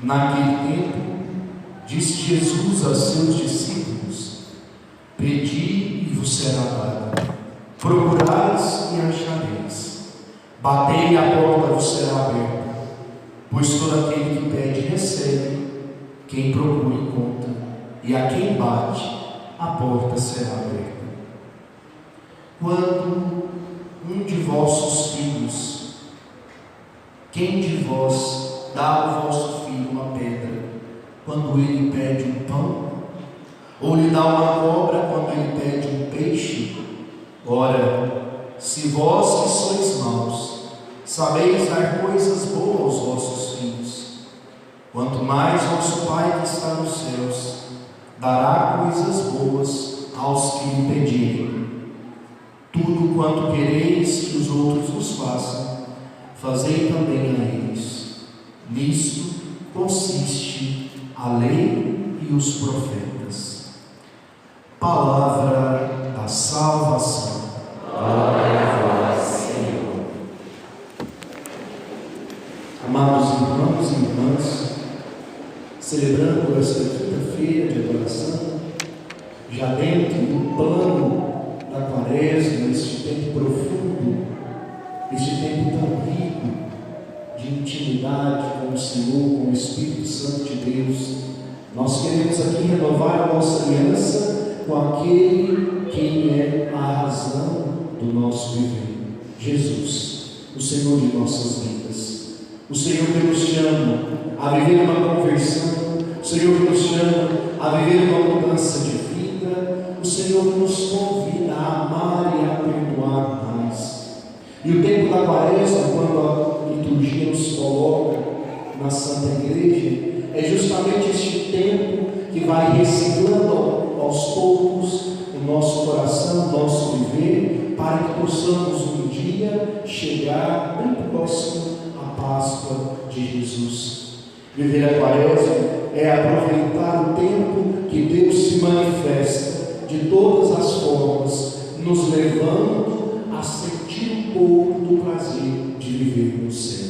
Naquele tempo, disse Jesus a seus discípulos: Pedi e vos será dado, procurais e achareis, batei e a porta vos será aberta. Pois todo aquele que pede recebe, quem procura encontra, e a quem bate a porta será aberta. Quando um de vossos filhos, quem de vós dá ao vosso filho uma pedra quando ele pede um pão? Ou lhe dá uma cobra quando ele pede um peixe? Ora, se vós que sois maus, sabeis dar coisas boas aos vossos filhos, quanto mais vosso Pai que está nos céus dará coisas boas aos que lhe pedirem. Tudo quanto quereis que os outros vos façam, fazei também a eles. Nisto consiste a lei e os profetas. Palavra da salvação. Glória a vós, Senhor. Amados irmãos e irmãs, celebrando esta quinta-feira de adoração, já dentro do plano da Quaresma, este tempo profundo, este tempo tão rico de intimidade com o Senhor, com o Espírito Santo de Deus, nós queremos aqui renovar a nossa aliança com aquele que é a razão do nosso viver, Jesus, o Senhor de nossas vidas. O Senhor que nos chama a viver uma conversão, o Senhor que nos chama a viver uma mudança de vida, o Senhor que nos convida a amar e a perdoar mais. E o tempo da Quaresma, quando a liturgia nos coloca na Santa Igreja, é justamente este tempo que vai reciclando aos poucos o nosso coração, o nosso viver, para que possamos um dia chegar bem próximo à Páscoa de Jesus. Viver a Quaresma é aproveitar o tempo que Deus se manifesta de todas as formas, nos levando a sentir um pouco do prazer de viver no céu.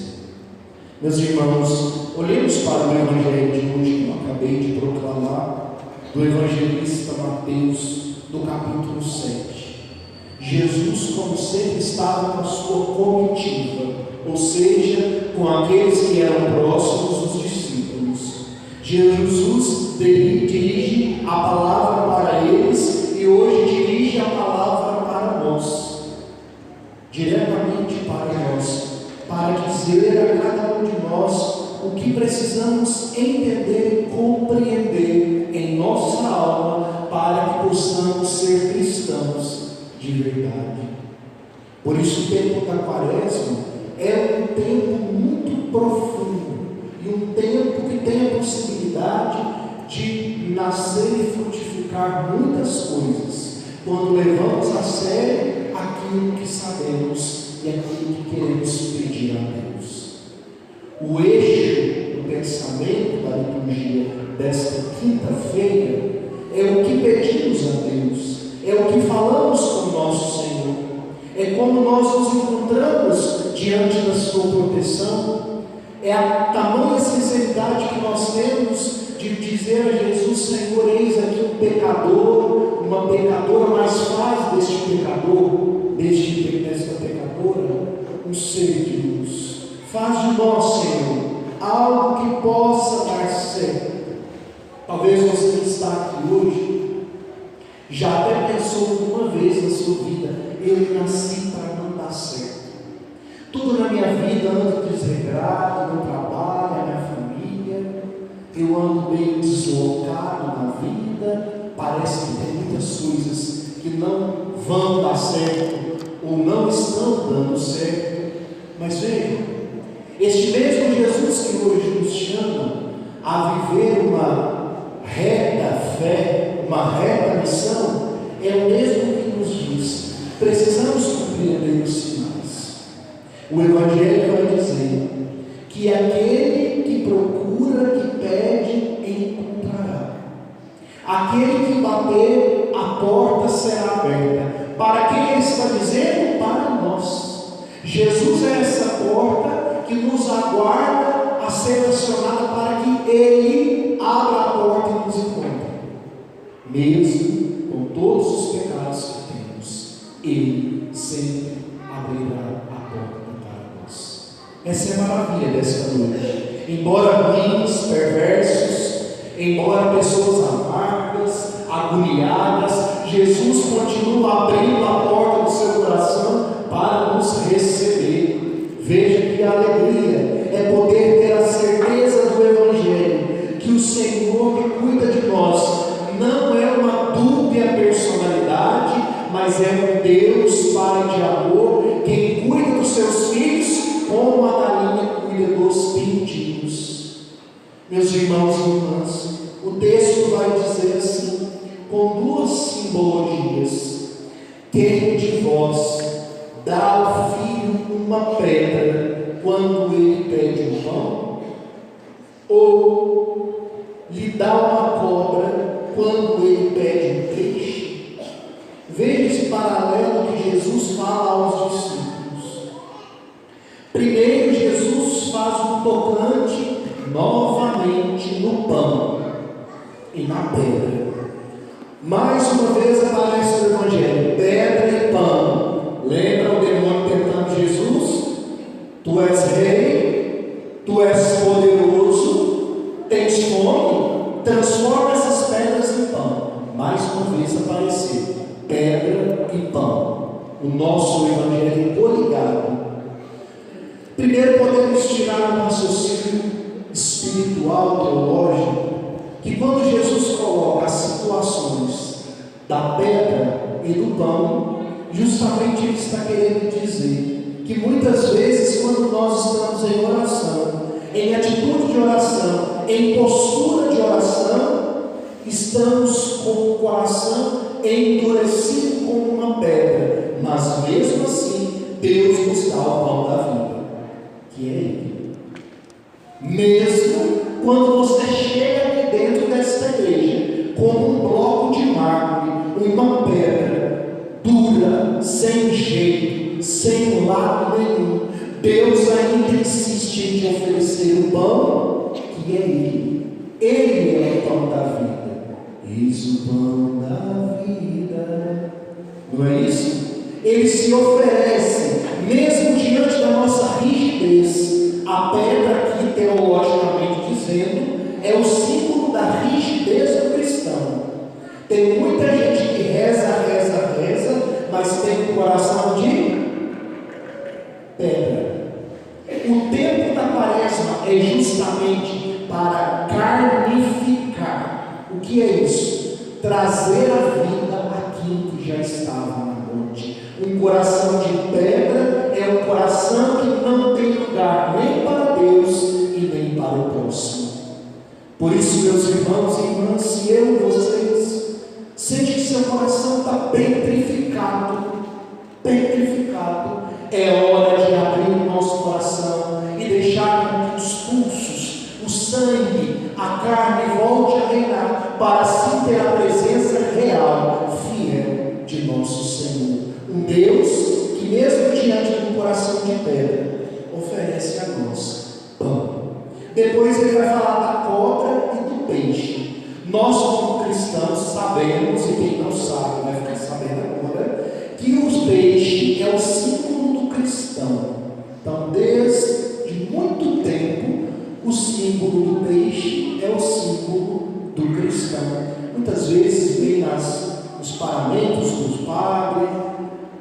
Meus irmãos, olhemos para o Evangelho de hoje que eu acabei de proclamar, do evangelista Mateus, do capítulo 7. Jesus, como sempre, estava com a sua comitiva, ou seja, com aqueles que eram próximos dos discípulos. Jesus dirige a palavra para eles e hoje dirige a palavra para nós, diretamente para nós, para dizer a cada um de nós o que precisamos entender e compreender em nossa alma para que possamos ser cristãos de verdade. Por isso o tempo da Quaresma é um tempo muito profundo e um tempo que tem a possibilidade de nascer e frutificar muitas coisas, quando levamos a sério aquilo que sabemos e aquilo que queremos pedir a Deus. O eixo do pensamento da liturgia desta quinta-feira é o que pedimos a Deus, é o que falamos com o nosso Senhor, é como nós nos encontramos diante da sua proteção, é a tamanha sinceridade que nós temos de dizer a Jesus: Senhor, eis aqui um pecador, uma pecadora, mas faz deste pecador, desta pecadora, um ser de luz. Faz de nós, Senhor, algo que possa dar certo. Talvez você que está aqui hoje já até pensou alguma vez na sua vida: eu nasci para não dar certo. Tudo na minha vida anda desregrado, meu trabalho, a minha família, eu ando meio deslocado na vida, parece que tem muitas coisas que não vão dar certo ou não estão dando certo. Mas veja, este mesmo Jesus que hoje nos chama a viver uma reta fé, uma reta missão, é o mesmo que nos diz: precisamos compreender os sinais. O Evangelho vai dizer que aquele que procura, que pede, encontrará. Aquele que bater, a porta será aberta. Para quem ele está dizendo? Para nós. Jesus é essa porta que nos aguarda a ser acionada para que Ele abra a porta e nos encontre. Mesmo com todos os pecados que temos, Ele sempre abrirá a porta para nós. Essa é a maravilha dessa noite. Embora ruins, perversos, embora pessoas amargas, agoniadas, Jesus continua abrindo a porta do seu coração para nos receber. Veja que a alegria é poder ter a certeza do Evangelho, que o Senhor que cuida de nós não é uma dúbia personalidade, mas é um Deus Pai de amor, quem cuida dos seus filhos como a galinha cuida dos pintinhos. Meus irmãos e irmãs, o texto vai dizer assim, com duas simbologias: quem de vós dá ao filho uma pedra quando ele pede um pão? Ou lhe dá uma cobra quando ele pede um peixe? Veja esse paralelo que Jesus fala aos discípulos. Primeiro, Jesus faz um tocante novamente no pão e na pedra. Mais uma vez aparece no Evangelho: pedra e pão. Lembra o demônio tentando Jesus? Tu és rei, tu és poderoso, tens fome, transforma essas pedras em pão. Mais uma vez apareceu pedra e pão. O nosso Evangelho é coligado. Primeiro podemos tirar um raciocínio espiritual, teológico, que quando Jesus coloca as situações da pedra e do pão, justamente Ele está querendo dizer que muitas vezes, quando nós estamos em oração, em atitude de oração, em postura de oração, estamos com o coração endurecido como uma pedra, mas mesmo assim Deus nos dá o pão da vida, que é Ele. Mesmo quando você chega aqui dentro desta igreja como um bloco de mármore, uma pedra dura, sem jeito, sem lado nenhum, Deus ainda insiste em te oferecer o pão, que é Ele. Ele é o pão da vida. Eis o pão da vida. Não é isso? Ele se oferece, mesmo diante da nossa rigidez. A pedra aqui, teologicamente dizendo, é o símbolo da rigidez do cristão. Tem muita gente que reza, mas tem um coração de pedra. O tempo da quaresma é justamente para carnificar. O que é isso? Trazer à vida aquilo que já estava na morte. Um coração de pedra é um coração que não tem lugar nem para Deus e nem para o próximo. Por isso, meus irmãos e irmãs, se eu e vocês sente que seu coração está petrificado, é hora de abrir o nosso coração e deixar que os pulsos, o sangue, a carne volte a reinar, para assim ter a presença real, fiel de nosso Senhor. Um Deus que, mesmo diante de um coração de pedra, oferece a nós pão. Depois ele vai falar da cobra e do peixe. Nós, como cristãos, sabemos, e quem não sabe vai ficar sabendo agora, que o peixe é o símbolo do cristão. Então, desde muito tempo, o símbolo do peixe é o símbolo do cristão. Muitas vezes vem nos paramentos dos padres,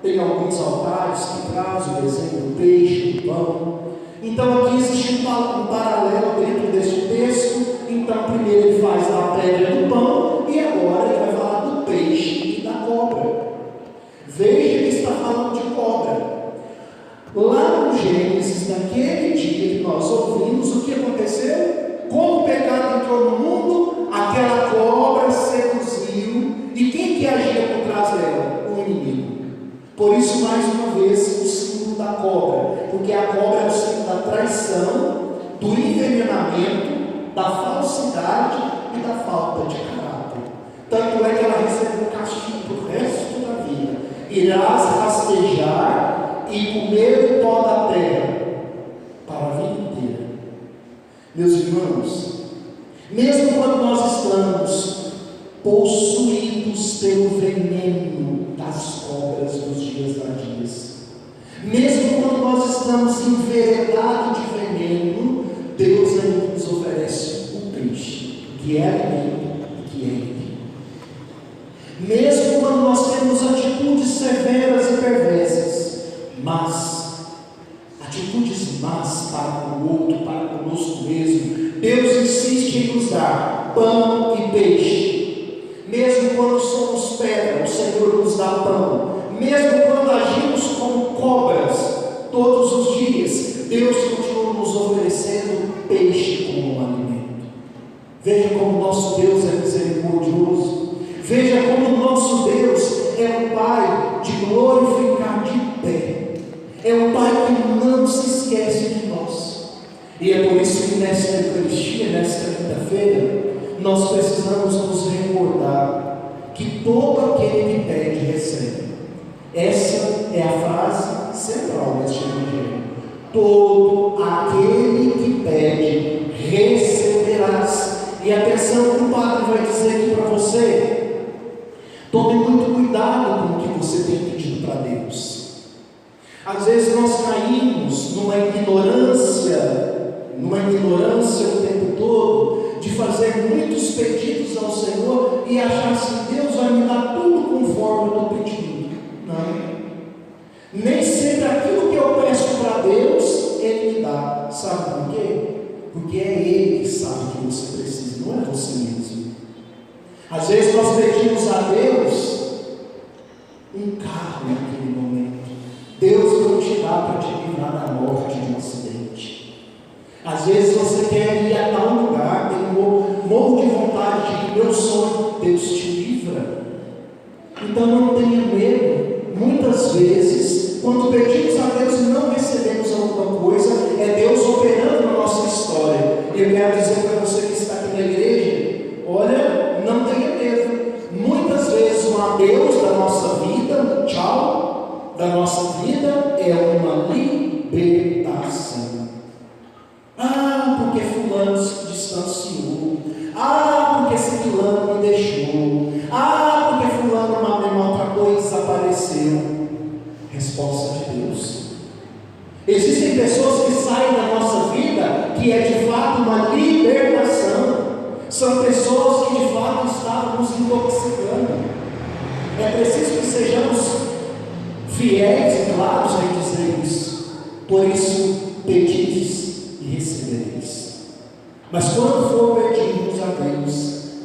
tem alguns altares que trazem o desenho do peixe, do pão. Então aqui existe um paralelo dentro deste texto. Então primeiro ele faz da pedra e do pão, e agora ele vai falar do peixe e da cobra. Veja que está falando de cobra. Lá no Gênesis, naquele dia que nós ouvimos, o que aconteceu? Como o pecado entrou no mundo, aquela cobra seduziu, e quem que agia por trás dela? O inimigo. Por isso, mais uma vez, o símbolo da cobra, porque a cobra é o símbolo da traição, do envenenamento, da falsidade e da falta de caráter. Tanto é que ela recebe um castigo para o resto da vida. Irás rastejar e comer o pó da terra para a vida inteira. Meus irmãos, mesmo quando nós estamos possuídos pelo veneno das cobras dos dias vadios, mesmo quando nós estamos enveredados de veneno, Deus ainda nos oferece o peixe, que é alimento, que é Ele. Mesmo quando nós temos atitudes severas e perversas, mas atitudes más para com o outro, para conosco mesmo, Deus insiste em nos dar pão e peixe. Mesmo quando somos pedra, o Senhor nos dá pão. Mesmo quando agimos como cobras todos os dias, Deus continua nos oferecendo peixe como um alimento. Veja como nosso Deus é misericordioso. Veja como nosso Deus é um Pai de glorificar de pé. É um Pai que não se esquece de nós. E é por isso que nesta Eucaristia, nesta quinta-feira, nós precisamos nos recordar que todo aquele que pede, recebe. Essa é a frase central deste Evangelho. Todo aquele que pede, receberás. E atenção que o Padre vai dizer aqui para você: tome muito cuidado com o que você tem pedido para Deus. Às vezes nós caímos numa ignorância o tempo todo, de fazer muitos pedidos ao Senhor e achar assim: Deus vai me dar tudo conforme eu estou pedindo. Não. Nem sempre aquilo que eu peço para Deus, Ele me dá. Sabe por quê? Porque é Ele que sabe o que você precisa, não é você mesmo. Às vezes nós pedimos a Deus um carro naquele momento. Deus não te dá para te livrar da morte de um acidente. Às vezes você quer ir a tal lugar, tem um morro de vontade de ir, meu sonho, Deus te livra. Então não tenha medo. Muitas vezes, quando pedimos a Deus e não recebemos alguma coisa, é Deus operando na nossa história. E eu quero dizer para você que está aqui na igreja: olha, não tenha medo. Muitas vezes o adeus da nossa vida, tchau, da nossa vida, é uma libertação. Ah, porque fulano se distanciou. Ah, porque ciclano me deixou. Ah, porque fulano me maltratou e desapareceu. Resposta de Deus. Existem pessoas que saem da nossa vida que é de fato uma libertação. São pessoas que de fato estavam nos intoxicando. É preciso que sejamos fiéis e claros em dizer isso. Por isso, pedis e recebereis. Mas quando for pedirmos a Deus,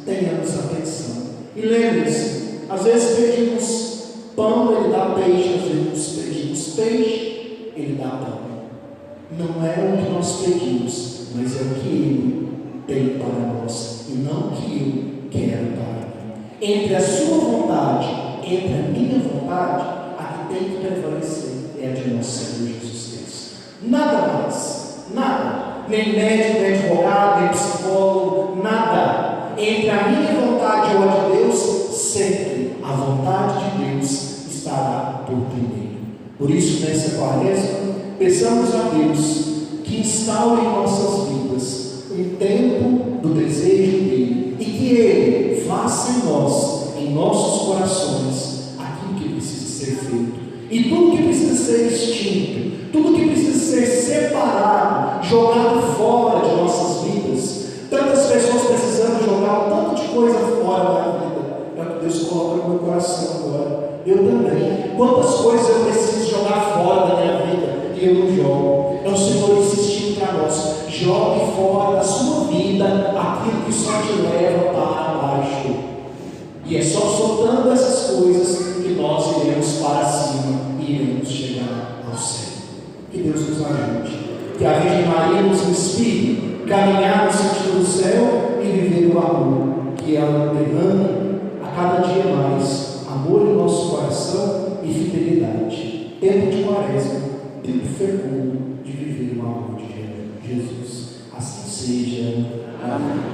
tenhamos atenção. E lembre-se, às vezes pedimos pão, Ele dá peixe. Às vezes pedimos peixe, Ele dá pão. Não é o que nós pedimos, mas é o que Ele tem para nós, e não o que eu quero para mim. Entre a sua vontade, entre a minha vontade, a que tem que prevalecer é a de nosso Senhor Jesus Cristo. Nada mais, nada. Nem médico, nem advogado, nem psicólogo, nada. Entre a minha vontade ou a de Deus, sempre a vontade de Deus estará por primeiro. Por isso, nessa quaresma, peçamos a Deus que instaure em nossas vidas um tempo do desejo dEle, e que Ele faça em nós, em nossos corações, aquilo que precisa ser feito. E tudo que precisa ser extinto, tudo que precisa ser separado, jogado fora de nossas vidas. Tantas pessoas precisando jogar um tanto de coisa fora da vida. É o que Deus coloca no meu coração agora. Eu também. Quantas coisas eu preciso jogar fora da minha vida e eu não jogo. É o Senhor insistindo para nós: jogue fora da sua vida aquilo que só te leva para baixo. E é só soltando essas coisas que nós iremos para cima e iremos chegar ao céu. Que Deus nos ajude. Que a Virgem Maria nos inspire a caminhar no sentido do céu e viver o amor. Que ela derrame a cada dia mais amor em nosso coração e fidelidade. Tempo de quaresma, tempo fecundo de viver o amor de Jesus. Assim seja. Amém.